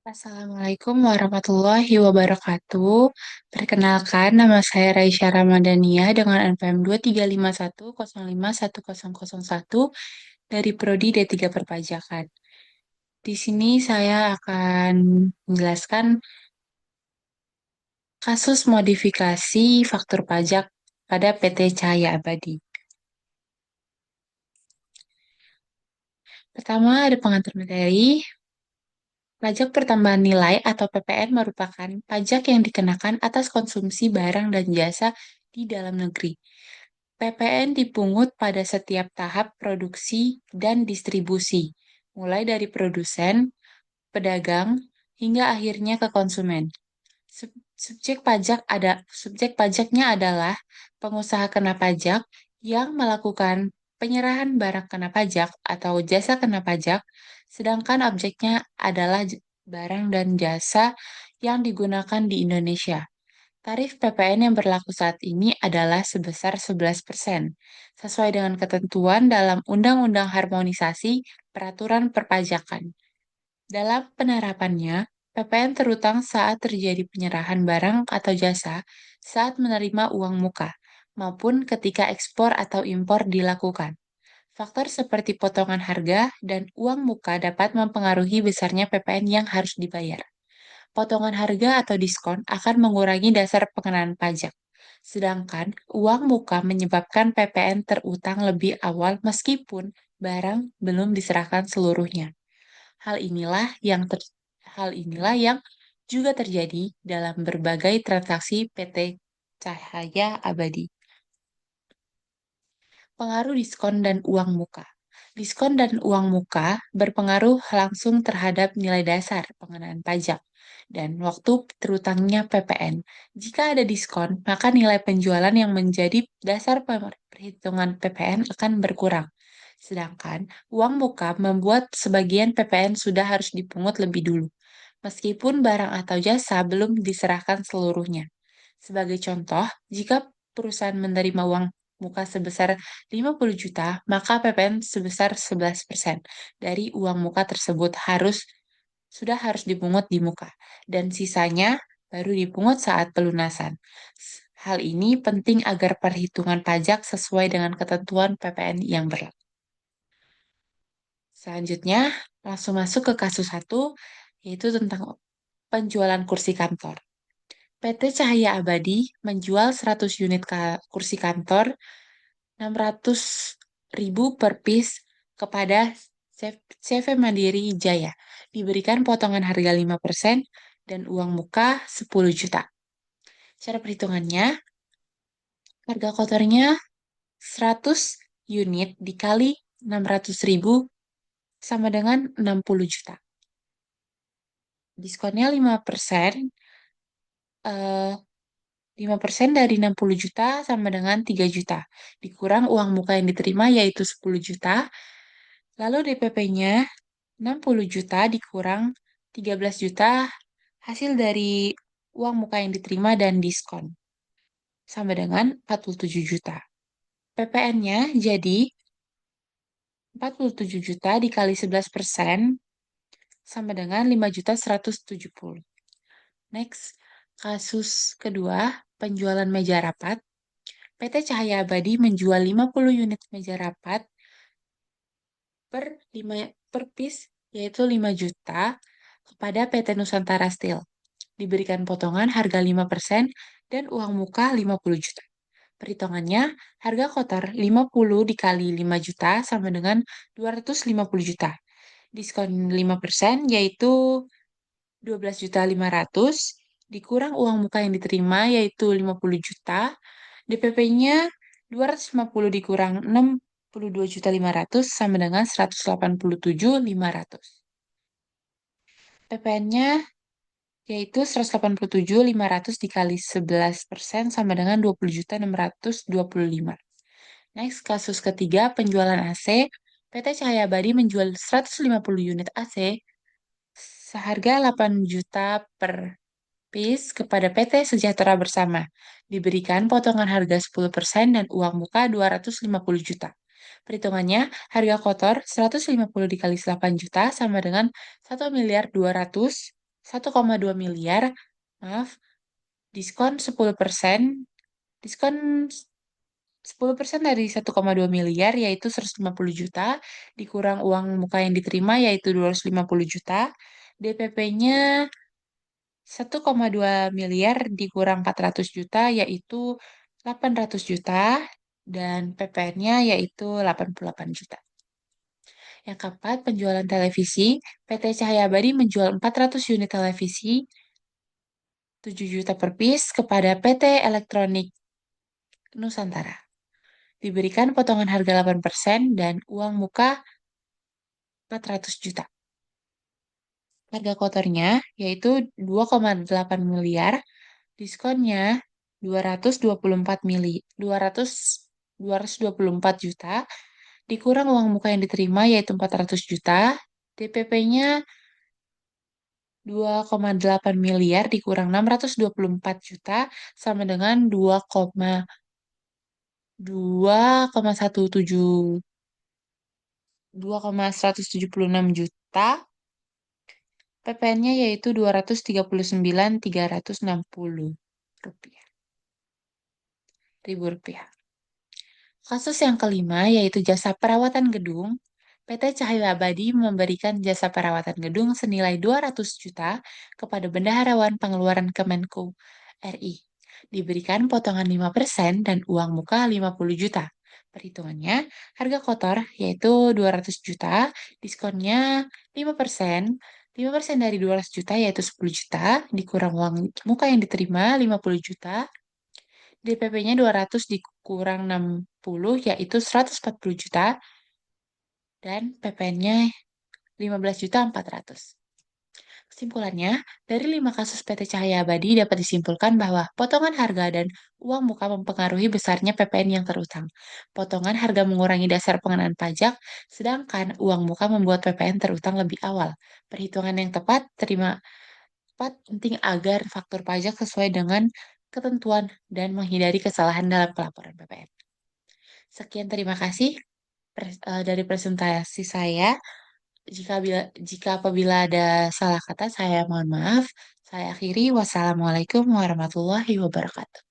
Assalamualaikum warahmatullahi wabarakatuh. Perkenalkan, nama saya Raisya Ramadhania dengan NPM 2351051001 dari Prodi D3 Perpajakan. Di sini saya akan menjelaskan kasus modifikasi faktur pajak pada PT Cahaya Abadi. Pertama, ada pengantar materi. Pajak pertambahan nilai atau PPN merupakan pajak yang dikenakan atas konsumsi barang dan jasa di dalam negeri. PPN dipungut pada setiap tahap produksi dan distribusi, mulai dari produsen, pedagang, hingga akhirnya ke konsumen. Subjek pajaknya adalah pengusaha kena pajak yang melakukan penyerahan barang kena pajak atau jasa kena pajak, sedangkan objeknya adalah barang dan jasa yang digunakan di Indonesia. Tarif PPN yang berlaku saat ini adalah sebesar 11%, sesuai dengan ketentuan dalam Undang-Undang Harmonisasi Peraturan Perpajakan. Dalam penerapannya, PPN terutang saat terjadi penyerahan barang atau jasa saat menerima uang muka, maupun ketika ekspor atau impor dilakukan. Faktor seperti potongan harga dan uang muka dapat mempengaruhi besarnya PPN yang harus dibayar. Potongan harga atau diskon akan mengurangi dasar pengenaan pajak. Sedangkan uang muka menyebabkan PPN terutang lebih awal meskipun barang belum diserahkan seluruhnya. Hal inilah yang ter- Hal inilah yang juga terjadi dalam berbagai transaksi PT Cahaya Abadi. Pengaruh diskon dan uang muka. Diskon dan uang muka berpengaruh langsung terhadap nilai dasar pengenaan pajak dan waktu terutangnya PPN. Jika ada diskon, maka nilai penjualan yang menjadi dasar perhitungan PPN akan berkurang. Sedangkan uang muka membuat sebagian PPN sudah harus dipungut lebih dulu, meskipun barang atau jasa belum diserahkan seluruhnya. Sebagai contoh, jika perusahaan menerima uang muka sebesar 50 juta, maka PPN sebesar 11% dari uang muka tersebut sudah harus dipungut di muka, dan sisanya baru dipungut saat pelunasan. Hal ini penting agar perhitungan pajak sesuai dengan ketentuan PPN yang berlaku. Selanjutnya, langsung masuk ke kasus satu, yaitu tentang penjualan kursi kantor. PT Cahaya Abadi menjual 100 unit kursi kantor 600.000 per piece kepada CV Mandiri Jaya. Diberikan potongan harga 5% dan uang muka 10 juta. Cara perhitungannya, harga kotornya 100 unit dikali 600.000 sama dengan 60 juta. Diskonnya 5%, eh, 5% dari 60 juta sama dengan 3 juta. Dikurang uang muka yang diterima yaitu 10 juta. Lalu DPP-nya 60 juta dikurang 13 juta hasil dari uang muka yang diterima dan diskon. Sama dengan 47 juta. PPN-nya jadi 47 juta dikali 11% sama dengan 5.170. Next, kasus kedua, penjualan meja rapat. PT Cahaya Abadi menjual 50 unit meja rapat per 5 per piece yaitu 5 juta kepada PT Nusantara Steel. Diberikan potongan harga 5% dan uang muka 50 juta. Perhitungannya, harga kotor 50 dikali 5 juta sama dengan 250 juta. Diskon 5% yaitu 12.500.000 dikurang uang muka yang diterima yaitu 50 juta. DPP-nya 250 dikurang 62.500 sama dengan 187.500. PPN-nya yaitu 187.500 dikali 11% sama dengan 20.625. Next, kasus ketiga, penjualan AC. PT Cahaya Abadi menjual 150 unit AC seharga 8 juta per piece kepada PT Sejahtera Bersama. Diberikan potongan harga 10% dan uang muka 250 juta. Perhitungannya, harga kotor 150 dikali 8 juta sama dengan 1.200.000 1,2 miliar, maaf, diskon 10%, diskon 10% dari 1,2 miliar yaitu 150 juta, dikurang uang muka yang diterima yaitu 250 juta, DPP-nya 1,2 miliar dikurang 400 juta yaitu 800 juta, dan PPN-nya yaitu 88 juta. Yang keempat, penjualan televisi. PT Cahaya Abadi menjual 400 unit televisi 7 juta per piece kepada PT Elektronik Nusantara. Diberikan potongan harga 8% dan uang muka 400 juta. Harga kotornya yaitu 2,8 miliar, diskonnya 224 juta, dikurang uang muka yang diterima yaitu 400 juta, DPP-nya 2,8 miliar dikurang 624 juta sama dengan 2,176 juta. PPN-nya yaitu 239.360 rupiah. Ribu rupiah. Kasus yang kelima yaitu jasa perawatan gedung. PT Cahaya Abadi memberikan jasa perawatan gedung senilai 200 juta kepada bendaharawan pengeluaran Kemenko RI. Diberikan potongan 5% dan uang muka 50 juta. Perhitungannya, harga kotor yaitu 200 juta, diskonnya 5%, 5% dari 200 juta yaitu 10 juta, dikurang uang muka yang diterima 50 juta, DPP-nya 200 dikurang 60 yaitu 140 juta, dan PPN-nya 15.400.000. Kesimpulannya, dari 5 kasus PT Cahaya Abadi dapat disimpulkan bahwa potongan harga dan uang muka mempengaruhi besarnya PPN yang terutang. Potongan harga mengurangi dasar pengenaan pajak, sedangkan uang muka membuat PPN terutang lebih awal. Perhitungan yang tepat penting agar faktur pajak sesuai dengan ketentuan dan menghindari kesalahan dalam pelaporan PPN. Sekian, terima kasih dari presentasi saya. Jika apabila ada salah kata, saya mohon maaf. Saya akhiri. Wassalamualaikum warahmatullahi wabarakatuh.